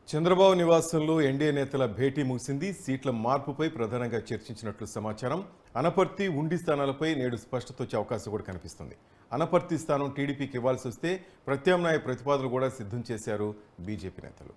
చంద్రబాబు నివాసంలో ఎన్డీఏ నేతల భేటీ ముగిసింది. సీట్ల మార్పుపై ప్రధానంగా చర్చించినట్లు సమాచారం. అనపర్తి, ఉండి స్థానాలపై నేడు స్పష్టత వచ్చే అవకాశం కూడా కనిపిస్తుంది. అనపర్తి స్థానం టీడీపీకి ఇవ్వాల్సి వస్తే ప్రత్యామ్నాయ ప్రతిపాదనలు కూడా సిద్ధం చేశారు బీజేపీ నేతలు.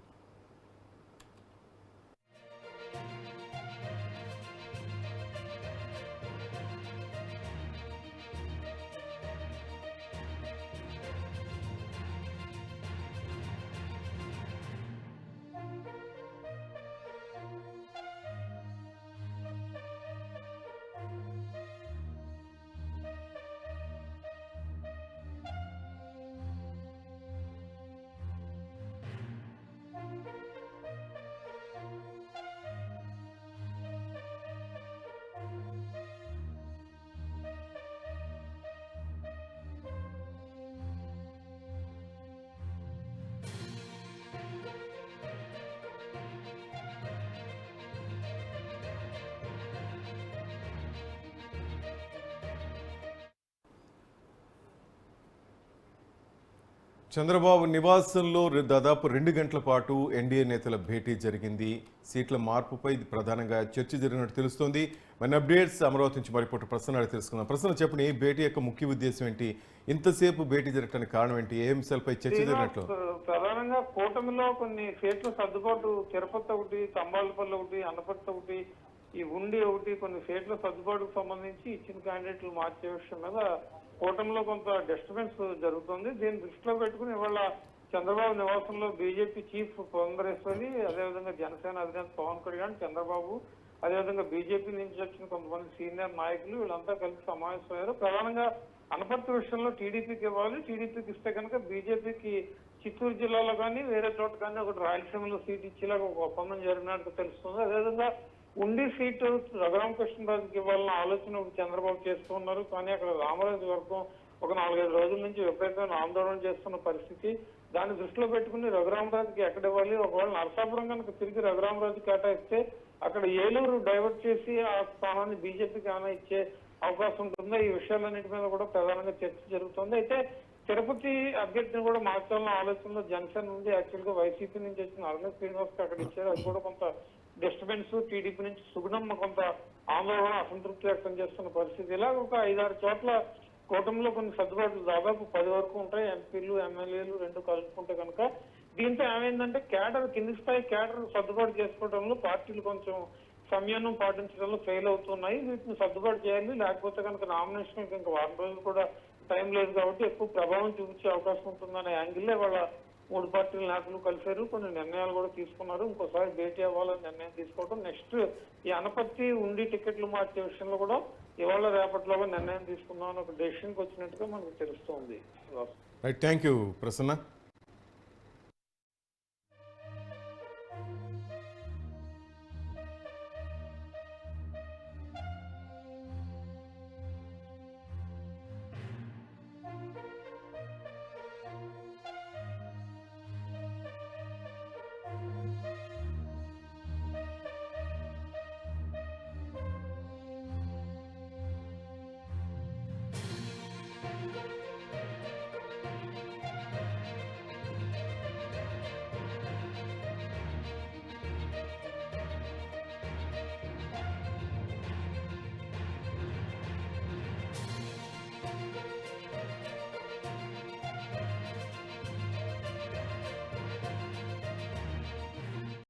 చంద్రబాబు నివాసంలో దాదాపు 2 గంటల పాటు ఎన్డీఏ నేతల భేటీ జరిగింది. సీట్ల మార్పుపై ప్రధానంగా చర్చ జరిగినట్టు తెలుస్తోంది. మన అప్డేట్స్ అమరావతి నుంచి మరిపోటు ప్రశ్న తెలుసుకుందాం. ప్రశ్న చెప్పండి, ఈ భేటీ యొక్క ముఖ్య ఉద్దేశం ఏంటి? ఇంతసేపు భేటీ జరగడానికి కారణం ఏంటి? ఏ అంశాలపై చర్చ జరిగినట్లు? ప్రధానంగా కూటమిలో కొన్ని సీట్ల సర్దుబాటు, తిరుపతి ఒకటి, తంబాలపల్లి ఒకటి, అనపర్తి ఒకటి, ఈ ఉండి ఒకటి, కొన్ని సీట్ల సర్దుబాటుకు సంబంధించి ఇచ్చిన క్యాండిడేట్లు మార్చే విషయం మీద కూటమిలో కొంత డిస్టర్బెన్స్ జరుగుతుంది. దీన్ని దృష్టిలో పెట్టుకుని ఇవాళ చంద్రబాబు నివాసంలో బీజేపీ చీఫ్ పురంధరేశ్వరి, అదేవిధంగా జనసేన అధినేత పవన్ కళ్యాణ్, చంద్రబాబు, అదేవిధంగా బీజేపీ నుంచి వచ్చిన కొంతమంది సీనియర్ నాయకులు వీళ్ళంతా కలిసి సమావేశమయ్యారు. ప్రధానంగా అనపర్తి విషయంలో టీడీపీకి ఇవ్వాలి, టీడీపీకి ఇస్తే కనుక బీజేపీకి చిత్తూరు జిల్లాలో కానీ వేరే చోట కానీ ఒకటి రాయలసీమలో సీట్ ఇచ్చేలాగా ఒక ఒప్పందం జరిగినట్టు తెలుస్తుంది. అదేవిధంగా ఉండి సీటు రఘురామకృష్ణరాజుకి ఇవ్వాలన్న ఆలోచన చంద్రబాబు చేస్తూ ఉన్నారు. కానీ అక్కడ రామరాజు వర్గం ఒక 4-5 రోజుల నుంచి విపరీతమైన ఆందోళన చేస్తున్న పరిస్థితి. దాన్ని దృష్టిలో పెట్టుకుని రఘురామరాజుకి ఎక్కడ ఇవ్వాలి, ఒకవేళ నరసాపురం కనుక తిరిగి రఘురామరాజు కేటాయిస్తే అక్కడ ఏలూరు డైవర్ట్ చేసి ఆ స్థానాన్ని బీజేపీకి ఏమైనా ఇచ్చే అవకాశం ఉంటుందో, ఈ విషయాలన్నిటి మీద కూడా ప్రధానంగా చర్చ జరుగుతుంది. అయితే తిరుపతి అభ్యర్థిని కూడా మార్చాలన్న ఆలోచనలో జనసేన ఉంది. యాక్చువల్ గా వైసీపీ నుంచి వచ్చిన అరుణ శ్రీనివాస్ అక్కడ ఇచ్చారు. అది కూడా కొంత డిస్టర్బెన్స్. టీడీపీ నుంచి సుగుణమ్మ కొంత ఆందోళన, అసంతృప్తి వ్యక్తం చేస్తున్న పరిస్థితి. ఇలా ఒక 5-6 చోట్ల కూటమిలో కొన్ని సర్దుబాట్లు దాదాపు 10 వరకు ఉంటాయి. ఎంపీలు, ఎమ్మెల్యేలు 2 కలుపుకుంటే కనుక. దీంతో ఏమైందంటే కేడర్, కింది స్థాయి కేడర్ సర్దుబాటు చేసుకోవడంలో పార్టీలు కొంచెం సంయమనం పాటించడంలో ఫెయిల్ అవుతున్నాయి. వీటిని సర్దుబాటు చేయాలి, లేకపోతే కనుక నామినేషన్ ఇంకా 1 రోజులు కూడా టైం లేదు కాబట్టి ఎక్కువ ప్రభావం చూపించే అవకాశం ఉంటుందనే యాంగిల్లో వాళ్ళ 3 పార్టీల నేతలు కలిశారు. కొన్ని నిర్ణయాలు కూడా తీసుకున్నారు. ఇంకోసారి భేటీ అవ్వాలని నిర్ణయం తీసుకోవడం. నెక్స్ట్ ఈ అనపర్తి ఉండి టికెట్లు మార్చే విషయంలో కూడా ఇవాళ రేపటిలోగా నిర్ణయం తీసుకుందామని ఒక డెసిషన్కి వచ్చినట్టుగా మనకు తెలుస్తోంది. Right, thank you Prasanna.